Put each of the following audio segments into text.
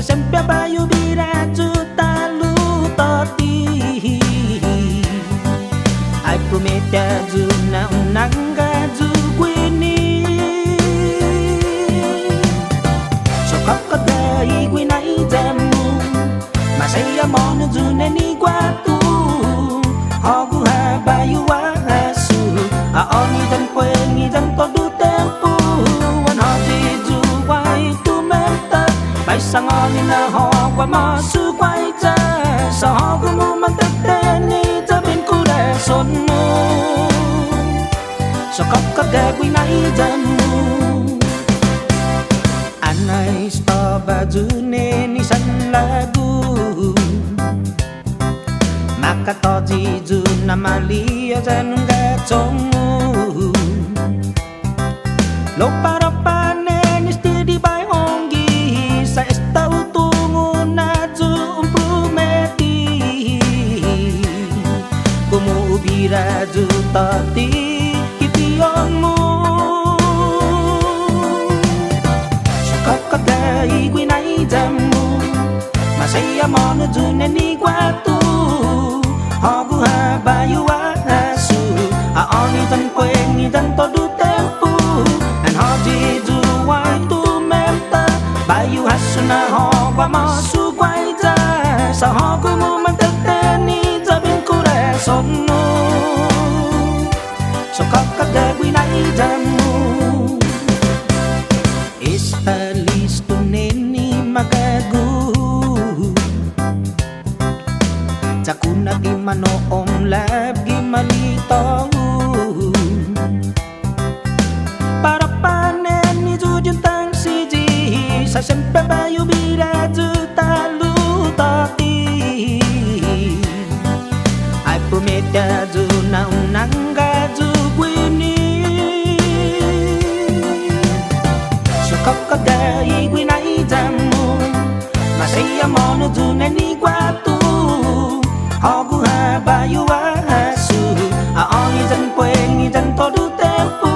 sempre bayu biraju talu toti. Ai promete ju na unanga ju quini. So kakadai quinai jamu masaya mon ju neni kwatu. Hogu ha bayu wa asu a oni dan kwengi dan todo tempo. Wan haji ju wai tu menta bai sangoni na ho kwa masu kwai cha. Sa hogu mu man teteni tabin kuda sonu. So kakada quinai jamu anai sto baju neni san lagu. Maka toji ju namalia janunga chongu. Lopa ropa neni stidi bai ongi sa estau tungu na ju umprumeti. Kumu ubira ju tati kipionmu. Kakadai quinai jamu masaya mon ju neni kwatu. Hogu ha bayu wa asu a oni tan kwengi tan todo tempo. An haji ju wai tu menta bayu hasu na ho kwa masu kwai ja. Sa hogu mu man teteni jabin kure sonu. So kakada quinai jamu está listo neni magagu. Cakuna di mano om lab gimalito. Para panen ni jujun tang siji sa sempre bayu biraju talu toti. Ai promete ju na unanga ju quini. So kakadai quinai jamu masaya mon ju neni kwatu. Hogu ha bayu wa asu a oni jan kwengi jan todo tempo.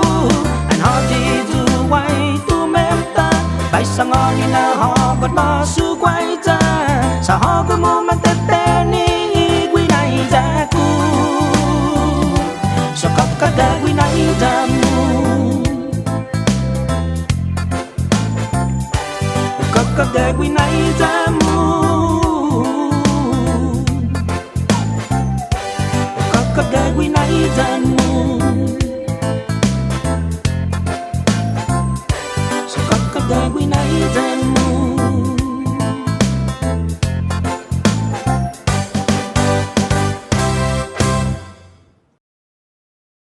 An haji ju wai tu menta bai sangoni na hogot masu kwai ja. Sa hogu mu man teteni quinai jaku. So kakada quinai jamu kakada quinai jamu.